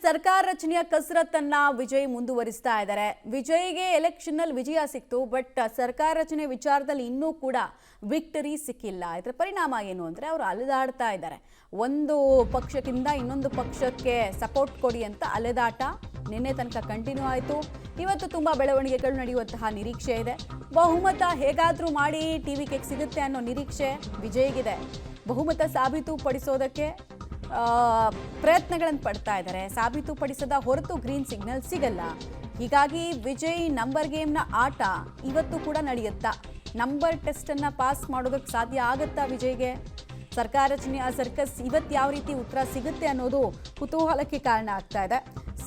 ಸರ್ಕಾರ ರಚನೆಯ ಕಸರತ್ತನ್ನ ವಿಜಯ್ ಮುಂದುವರಿಸ್ತಾ ಇದ್ದಾರೆ. ವಿಜಯ್ಗೆ ಎಲೆಕ್ಷನ್ ನಲ್ಲಿ ವಿಜಯ ಸಿಕ್ತು, ಬಟ್ ಸರ್ಕಾರ ರಚನೆ ವಿಚಾರದಲ್ಲಿ ಇನ್ನೂ ಕೂಡ ವಿಕ್ಟರಿ ಸಿಕ್ಕಿಲ್ಲ. ಇದರ ಪರಿಣಾಮ ಏನು ಅಂದ್ರೆ ಅವರು ಅಲೆದಾಡ್ತಾ ಇದ್ದಾರೆ. ಒಂದು ಪಕ್ಷಕ್ಕಿಂತ ಇನ್ನೊಂದು ಪಕ್ಷಕ್ಕೆ ಸಪೋರ್ಟ್ ಕೊಡಿ ಅಂತ ಅಲೆದಾಟ ನಿನ್ನೆ ತನಕ ಕಂಟಿನ್ಯೂ ಆಯಿತು. ಇವತ್ತು ತುಂಬಾ ಬೆಳವಣಿಗೆಗಳು ನಡೆಯುವಂತಹ ನಿರೀಕ್ಷೆ ಇದೆ. ಬಹುಮತ ಹೇಗಾದ್ರೂ ಮಾಡಿ ಟಿವಿಗೆ ಸಿಗುತ್ತೆ ಅನ್ನೋ ನಿರೀಕ್ಷೆ ವಿಜಯ್ಗಿದೆ. ಬಹುಮತ ಸಾಬೀತುಪಡಿಸೋದಕ್ಕೆ ಪ್ರಯತ್ನಗಳನ್ನು ಪಡ್ತಾ ಇದ್ದಾರೆ. ಸಾಬೀತುಪಡಿಸದ ಹೊರತು ಗ್ರೀನ್ ಸಿಗ್ನಲ್ ಸಿಗಲ್ಲ. ಹೀಗಾಗಿ ವಿಜಯ್ ನಂಬರ್ ಗೇಮ್ನ ಆಟ ಇವತ್ತು ಕೂಡ ನಡೆಯುತ್ತಾ? ನಂಬರ್ ಟೆಸ್ಟ್ ಅನ್ನ ಪಾಸ್ ಮಾಡೋದಕ್ಕೆ ಸಾಧ್ಯ ಆಗುತ್ತಾ ವಿಜಯ್ಗೆ? ಸರ್ಕಾರ ರಚನೆಯ ಸರ್ಕಸ್ ಇವತ್ತು ಯಾವ ರೀತಿ ಉತ್ತರ ಸಿಗುತ್ತೆ ಅನ್ನೋದು ಕುತೂಹಲಕ್ಕೆ ಕಾರಣ ಆಗ್ತಾ ಇದೆ.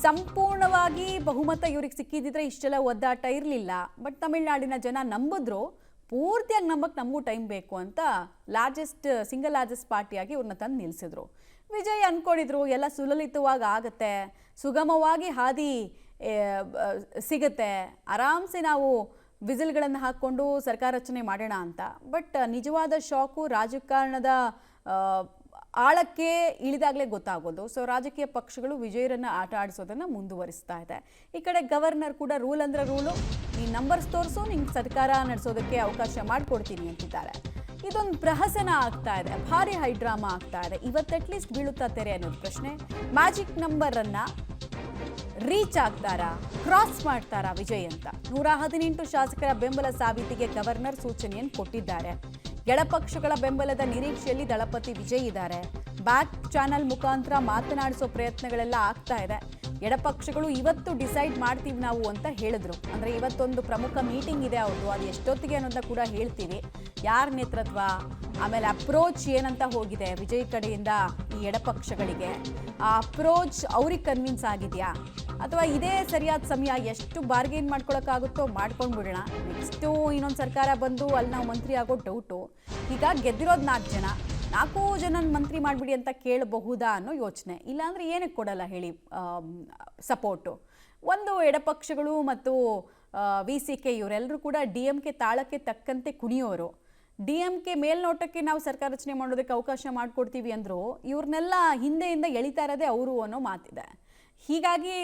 ಸಂಪೂರ್ಣವಾಗಿ ಬಹುಮತ ಇವ್ರಿಗೆ ಸಿಕ್ಕಿದ್ರೆ ಇಷ್ಟೆಲ್ಲ ಒದ್ದಾಟ ಇರಲಿಲ್ಲ. ಬಟ್ ತಮಿಳುನಾಡಿನ ಜನ ನಂಬಿದ್ರು, ಪೂರ್ತಿಯಾಗಿ ನಂಬಕ್ಕೆ ನಮಗೂ ಟೈಮ್ ಬೇಕು ಅಂತ ಸಿಂಗಲ್ ಲಾರ್ಜೆಸ್ಟ್ ಪಾರ್ಟಿಯಾಗಿ ಇವ್ರನ್ನ ತಂದು ನಿಲ್ಲಿಸಿದ್ರು. ವಿಜಯ್ ಅಂದ್ಕೊಂಡಿದ್ರು ಎಲ್ಲ ಸುಲಲಿತವಾಗಿ ಆಗುತ್ತೆ, ಸುಗಮವಾಗಿ ಹಾದಿ ಸಿಗುತ್ತೆ, ಆರಾಮ್ಸೆ ನಾವು ವಿಸಿಲ್ಗಳನ್ನು ಹಾಕ್ಕೊಂಡು ಸರ್ಕಾರ ರಚನೆ ಮಾಡೋಣ ಅಂತ. ಬಟ್ ನಿಜವಾದ ಶಾಕು ರಾಜಕಾರಣದ ಆಳಕ್ಕೆ ಇಳಿದಾಗಲೇ ಗೊತ್ತಾಗೋದು. ಸೊ ರಾಜಕೀಯ ಪಕ್ಷಗಳು ವಿಜಯರನ್ನ ಆಟ ಆಡಿಸೋದನ್ನು ಮುಂದುವರಿಸ್ತಾ ಇದೆ. ಈ ಕಡೆ ಗವರ್ನರ್ ಕೂಡ ರೂಲ್ ಅಂದ್ರೆ ರೂಲು, ನೀ ನಂಬರ್ಸ್ ತೋರಿಸು, ನಿಂಗೆ ಸರ್ಕಾರ ನಡೆಸೋದಕ್ಕೆ ಅವಕಾಶ ಮಾಡಿಕೊಡ್ತೀನಿ ಅಂತಿದ್ದಾರೆ. ಇದೊಂದು ಪ್ರಹಸನ ಆಗ್ತಾ ಇದೆ, ಭಾರಿ ಹೈಡ್ರಾಮಾ ಆಗ್ತಾ ಇದೆ. ಇವತ್ತು ಅಟ್ಲೀಸ್ಟ್ ಬೀಳುತ್ತಾ ತೆರೆ ಅನ್ನೋದು ಪ್ರಶ್ನೆ. ಮ್ಯಾಜಿಕ್ ನಂಬರ್ ಅನ್ನ ರೀಚ್ ಆಗ್ತಾರಾ, ಕ್ರಾಸ್ ಮಾಡ್ತಾರಾ ವಿಜಯ್ ಅಂತ? 118 ಶಾಸಕರ ಬೆಂಬಲ ಸಾಬೀತಿಗೆ ಗವರ್ನರ್ ಸೂಚನೆಯನ್ನು ಕೊಟ್ಟಿದ್ದಾರೆ. ಎಡಪಕ್ಷಗಳ ಬೆಂಬಲದ ನಿರೀಕ್ಷೆಯಲ್ಲಿ ದಳಪತಿ ವಿಜಯ್ ಇದ್ದಾರೆ. ಬ್ಯಾಕ್ ಚಾನಲ್ ಮುಖಾಂತರ ಮಾತನಾಡಿಸೋ ಪ್ರಯತ್ನಗಳೆಲ್ಲ ಆಗ್ತಾ ಇದೆ. ಎಡಪಕ್ಷಗಳು ಇವತ್ತು ಡಿಸೈಡ್ ಮಾಡ್ತೀವಿ ನಾವು ಅಂತ ಹೇಳಿದ್ರು. ಅಂದರೆ ಇವತ್ತೊಂದು ಪ್ರಮುಖ ಮೀಟಿಂಗ್ ಇದೆ ಅವ್ರದ್ದು, ಅದು ಎಷ್ಟೊತ್ತಿಗೆ ಅನ್ನೋದನ್ನ ಕೂಡ ಹೇಳ್ತೀವಿ. ಯಾರ ನೇತೃತ್ವ, ಆಮೇಲೆ ಅಪ್ರೋಚ್ ಏನಂತ ಹೋಗಿದೆ ವಿಜಯ್ ಕಡೆಯಿಂದ ಈ ಎಡಪಕ್ಷಗಳಿಗೆ, ಆ ಅಪ್ರೋಚ್ ಅವ್ರಿಗೆ ಕನ್ವಿನ್ಸ್ ಆಗಿದೆಯಾ ಅಥವಾ ಇದೇ ಸರಿಯಾದ ಸಮಯ, ಎಷ್ಟು ಬಾರ್ಗೇನ್ ಮಾಡ್ಕೊಳಕ್ಕಾಗುತ್ತೋ ಮಾಡ್ಕೊಂಡು ಬಿಡೋಣ, ನೆಕ್ಸ್ಟು ಇನ್ನೊಂದು ಸರ್ಕಾರ ಬಂದು ಅಲ್ಲಿ ನಾವು ಮಂತ್ರಿ ಆಗೋ ಡೌಟು. ಹೀಗಾಗಿ ಗೆದ್ದಿರೋದು 4 ಜನ ಮಂತ್ರಿ ಮಾಡಿಬಿಡಿ ಅಂತ ಕೇಳಬಹುದಾ ಅನ್ನೋ ಯೋಚನೆ. ಇಲ್ಲಾಂದರೆ ಏನಕ್ಕೆ ಕೊಡಲ್ಲ ಹೇಳಿ ಸಪೋರ್ಟು? ಒಂದು ಎಡಪಕ್ಷಗಳು ಮತ್ತು VCK ಇವರೆಲ್ಲರೂ ಕೂಡ DMK ತಾಳಕ್ಕೆ ತಕ್ಕಂತೆ ಕುಣಿಯೋರು. DMK ಮೇಲ್ನೋಟಕ್ಕೆ ನಾವು ಸರ್ಕಾರ ರಚನೆ ಮಾಡೋದಕ್ಕೆ ಅವಕಾಶ ಮಾಡಿಕೊಡ್ತೀವಿ ಅಂದರು, ಇವ್ರನ್ನೆಲ್ಲ ಹಿಂದೆಯಿಂದ ಎಳಿತಾ ಇರೋದೇ ಅವರು ಅನ್ನೋ ಮಾತಿದೆ. ಹೀಗಾಗಿ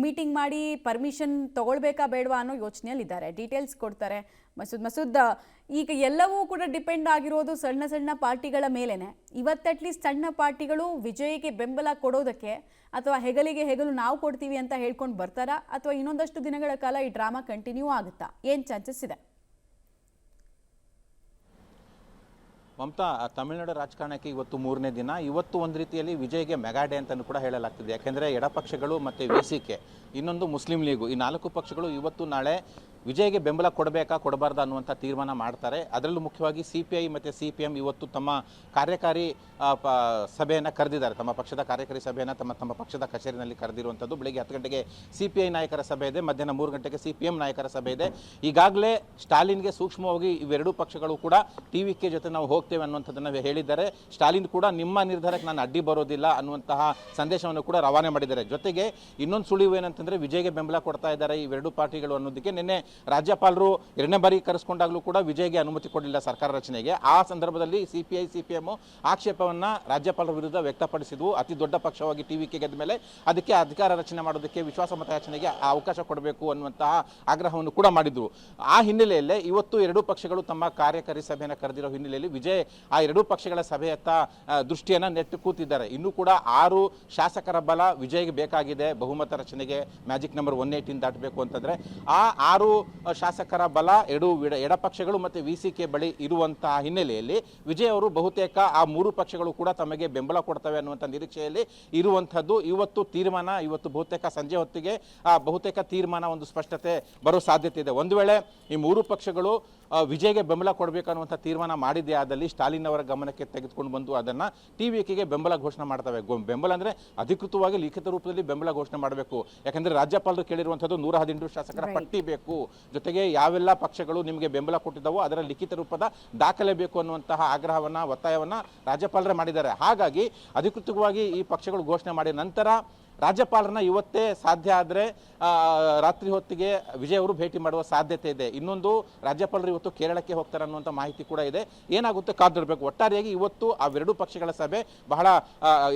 ಮೀಟಿಂಗ್ ಮಾಡಿ ಪರ್ಮಿಷನ್ ತೊಗೊಳ್ಬೇಕಾ ಬೇಡವಾ ಅನ್ನೋ ಯೋಚನೆಯಲ್ಲಿದ್ದಾರೆ. ಡೀಟೇಲ್ಸ್ ಕೊಡ್ತಾರೆ ಮಸೂದ್. ಈಗ ಎಲ್ಲವೂ ಕೂಡ ಡಿಪೆಂಡ್ ಆಗಿರೋದು ಸಣ್ಣ ಪಾರ್ಟಿಗಳ ಮೇಲೇನೆ. ಇವತ್ತು ಅಟ್ಲೀಸ್ಟ್ ಸಣ್ಣ ಪಾರ್ಟಿಗಳು ವಿಜಯ್ಗೆ ಬೆಂಬಲ ಕೊಡೋದಕ್ಕೆ ಅಥವಾ ಹೆಗಲಿಗೆ ಹೆಗಲು ನಾವು ಕೊಡ್ತೀವಿ ಅಂತ ಹೇಳ್ಕೊಂಡು ಬರ್ತಾರಾ, ಅಥವಾ ಇನ್ನೊಂದಷ್ಟು ದಿನಗಳ ಕಾಲ ಈ ಡ್ರಾಮಾ ಕಂಟಿನ್ಯೂ ಆಗುತ್ತಾ? ಏನು ಚಾನ್ಸಸ್ ಇದೆ? ಮಮತಾ, ತಮಿಳುನಾಡು ರಾಜಕಾರಣಕ್ಕೆ ಇವತ್ತು 3ನೇ ದಿನ. ಇವತ್ತು ಒಂದು ರೀತಿಯಲ್ಲಿ ವಿಜಯ್ಗೆ ಮೆಗಾಡೆ ಅಂತಲೂ ಕೂಡ ಹೇಳಲಾಗ್ತಿದೆ. ಯಾಕೆಂದರೆ ಎಡಪಕ್ಷಗಳು ಮತ್ತು VCK, ಇನ್ನೊಂದು ಮುಸ್ಲಿಂ ಲೀಗು, ಈ 4 ಪಕ್ಷಗಳು ಇವತ್ತು ನಾಳೆ ವಿಜಯ್ಗೆ ಬೆಂಬಲ ಕೊಡಬೇಕಾ ಕೊಡಬಾರ್ದಾ ಅನ್ನುವಂಥ ತೀರ್ಮಾನ ಮಾಡ್ತಾರೆ. ಅದರಲ್ಲೂ ಮುಖ್ಯವಾಗಿ CPI ಮತ್ತು CPM ಇವತ್ತು ತಮ್ಮ ಕಾರ್ಯಕಾರಿ ಸಭೆಯನ್ನು ಕರೆದಿದ್ದಾರೆ. ತಮ್ಮ ಪಕ್ಷದ ಕಾರ್ಯಕಾರಿ ಸಭೆಯನ್ನು ತಮ್ಮ ಪಕ್ಷದ ಕಚೇರಿನಲ್ಲಿ ಕರೆದಿರುವಂಥದ್ದು. ಬೆಳಗ್ಗೆ 10 ಗಂಟೆಗೆ CPI ನಾಯಕರ ಸಭೆ ಇದೆ, ಮಧ್ಯಾಹ್ನ 3 ಗಂಟೆಗೆ CPM ನಾಯಕರ ಸಭೆ ಇದೆ. ಈಗಾಗಲೇ ಸ್ಟಾಲಿನ್ಗೆ ಸೂಕ್ಷ್ಮವಾಗಿ ಇವೆರಡೂ ಪಕ್ಷಗಳು ಕೂಡ TVK ಜೊತೆ ನಾವು ಹೋಗ್ತೇವೆ ಅನ್ನುವಂಥದ್ದನ್ನು ಹೇಳಿದ್ದಾರೆ. ಸ್ಟಾಲಿನ್ ಕೂಡ ನಿಮ್ಮ ನಿರ್ಧಾರಕ್ಕೆ ನಾನು ಅಡ್ಡಿ ಬರೋದಿಲ್ಲ ಅನ್ನುವಂತಹ ಸಂದೇಶವನ್ನು ಕೂಡ ರವಾನೆ ಮಾಡಿದ್ದಾರೆ. ಜೊತೆಗೆ ಇನ್ನೊಂದು ಸುಳಿವು ಏನಂತಂದರೆ ವಿಜಯ್ಗೆ ಬೆಂಬಲ ಕೊಡ್ತಾ ಇದ್ದಾರೆ ಇವೆರಡು ಪಾರ್ಟಿಗಳು ಅನ್ನೋದಕ್ಕೆ ನಿನ್ನೆ ರಾಜ್ಯಪಾಲರು 2ನೇ ಬಾರಿ ಕರೆಸ್ಕೊಂಡಾಗಲೂ ಕೂಡ ವಿಜಯ್ಗೆ ಅನುಮತಿ ಕೊಡಲಿಲ್ಲ ಸರ್ಕಾರ ರಚನೆಗೆ. ಆ ಸಂದರ್ಭದಲ್ಲಿ CPI CPM ಆಕ್ಷೇಪವನ್ನು ರಾಜ್ಯಪಾಲರ ವಿರುದ್ಧ ವ್ಯಕ್ತಪಡಿಸಿದ್ವು. ಅತಿ ದೊಡ್ಡ ಪಕ್ಷವಾಗಿ TVK ಗೆದ್ದ ಮೇಲೆ ಅದಕ್ಕೆ ಅಧಿಕಾರ ರಚನೆ ಮಾಡೋದಕ್ಕೆ, ವಿಶ್ವಾಸಮತ ಯಾಚನೆಗೆ ಅವಕಾಶ ಕೊಡಬೇಕು ಅನ್ನುವಂತಹ ಆಗ್ರಹವನ್ನು ಕೂಡ ಮಾಡಿದ್ರು. ಆ ಹಿನ್ನೆಲೆಯಲ್ಲೇ ಇವತ್ತು ಎರಡೂ ಪಕ್ಷಗಳು ತಮ್ಮ ಕಾರ್ಯಕಾರಿ ಸಭೆಯನ್ನು ಕರೆದಿರೋ ಹಿನ್ನೆಲೆಯಲ್ಲಿ ವಿಜಯ್ ಆ ಎರಡೂ ಪಕ್ಷಗಳ ಸಭೆಯತ್ತ ದೃಷ್ಟಿಯನ್ನು ನೆಟ್ಟು ಕೂತಿದ್ದಾರೆ. ಇನ್ನೂ ಕೂಡ 6 ಶಾಸಕರ ಬಲ ವಿಜಯ್ಗೆ ಬೇಕಾಗಿದೆ ಬಹುಮತ ರಚನೆಗೆ. ಮ್ಯಾಜಿಕ್ ನಂಬರ್ 118 ದಾಟಬೇಕು ಅಂತಂದರೆ ಆ 6 ಶಾಸಕರ ಬಲ ಎಡಪಕ್ಷಗಳು ಮತ್ತು VCK ಬಳಿ ಇರುವಂತಹ ಹಿನ್ನೆಲೆಯಲ್ಲಿ ವಿಜಯ್ ಅವರು ಬಹುತೇಕ ಆ 3 ಪಕ್ಷಗಳು ಕೂಡ ತಮಗೆ ಬೆಂಬಲ ಕೊಡ್ತವೆ ಅನ್ನುವಂಥ ನಿರೀಕ್ಷೆಯಲ್ಲಿ ಇರುವಂಥದ್ದು. ಇವತ್ತು ಬಹುತೇಕ ಸಂಜೆ ಹೊತ್ತಿಗೆ ಬಹುತೇಕ ತೀರ್ಮಾನ, ಒಂದು ಸ್ಪಷ್ಟತೆ ಬರೋ ಸಾಧ್ಯತೆ ಇದೆ. ಒಂದು ವೇಳೆ ಈ 3 ಪಕ್ಷಗಳು ವಿಜಯ್ಗೆ ಬೆಂಬಲ ಕೊಡಬೇಕನ್ನುವಂಥ ತೀರ್ಮಾನ ಮಾಡಿದ್ದೇ ಆದಲ್ಲಿ ಸ್ಟಾಲಿನ್ ಅವರ ಗಮನಕ್ಕೆ ತೆಗೆದುಕೊಂಡು ಬಂದು ಅದನ್ನು TVKಗೆ ಬೆಂಬಲ ಘೋಷಣೆ ಮಾಡ್ತವೆ. ಬೆಂಬಲ ಅಂದರೆ ಅಧಿಕೃತವಾಗಿ ಲಿಖಿತ ರೂಪದಲ್ಲಿ ಬೆಂಬಲ ಘೋಷಣೆ ಮಾಡಬೇಕು. ಯಾಕಂದರೆ ರಾಜ್ಯಪಾಲರು ಕೇಳಿರುವಂಥದ್ದು 118 ಶಾಸಕರ ಪಟ್ಟಿ ಬೇಕು, ಜೊತೆಗೆ ಯಾವೆಲ್ಲ ಪಕ್ಷಗಳು ನಿಮಗೆ ಬೆಂಬಲ ಕೊಟ್ಟಿದ್ದಾವೋ ಅದರ ಲಿಖಿತ ರೂಪದ ದಾಖಲೆ ಬೇಕು ಅನ್ನುವಂತಹ ಒತ್ತಾಯವನ್ನು ರಾಜ್ಯಪಾಲರೇ ಮಾಡಿದ್ದಾರೆ. ಹಾಗಾಗಿ ಅಧಿಕೃತವಾಗಿ ಈ ಪಕ್ಷಗಳು ಘೋಷಣೆ ಮಾಡಿದ ನಂತರ ರಾಜ್ಯಪಾಲರನ್ನ ಇವತ್ತೇ ಸಾಧ್ಯ ಆದರೆ ರಾತ್ರಿ ಹೊತ್ತಿಗೆ ವಿಜಯ್ ಅವರು ಭೇಟಿ ಮಾಡುವ ಸಾಧ್ಯತೆ ಇದೆ. ಇನ್ನೊಂದು ರಾಜ್ಯಪಾಲರು ಇವತ್ತು ಕೇರಳಕ್ಕೆ ಹೋಗ್ತಾರೆ ಅನ್ನುವಂಥ ಮಾಹಿತಿ ಕೂಡ ಇದೆ. ಏನಾಗುತ್ತೆ ಕಾದಿರಬೇಕು. ಒಟ್ಟಾರೆಯಾಗಿ ಇವತ್ತು ಅವೆರಡು ಪಕ್ಷಗಳ ಸಭೆ ಬಹಳ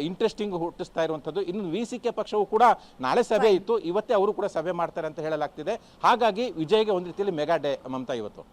ಇಂಟ್ರೆಸ್ಟಿಂಗ್ ಹುಟ್ಟಿಸ್ತಾ ಇರುವಂಥದ್ದು. ಇನ್ನು ವಿಸಿಕೆ ಪಕ್ಷವು ಕೂಡ ನಾಳೆ ಸಭೆ ಇತ್ತು, ಇವತ್ತೇ ಅವರು ಕೂಡ ಸಭೆ ಮಾಡ್ತಾರೆ ಅಂತ ಹೇಳಲಾಗ್ತಿದೆ. ಹಾಗಾಗಿ ವಿಜಯ್ಗೆ ಒಂದು ರೀತಿಯಲ್ಲಿ ಮೆಗಾ ಡೇ ಮಮತಾ ಇವತ್ತು.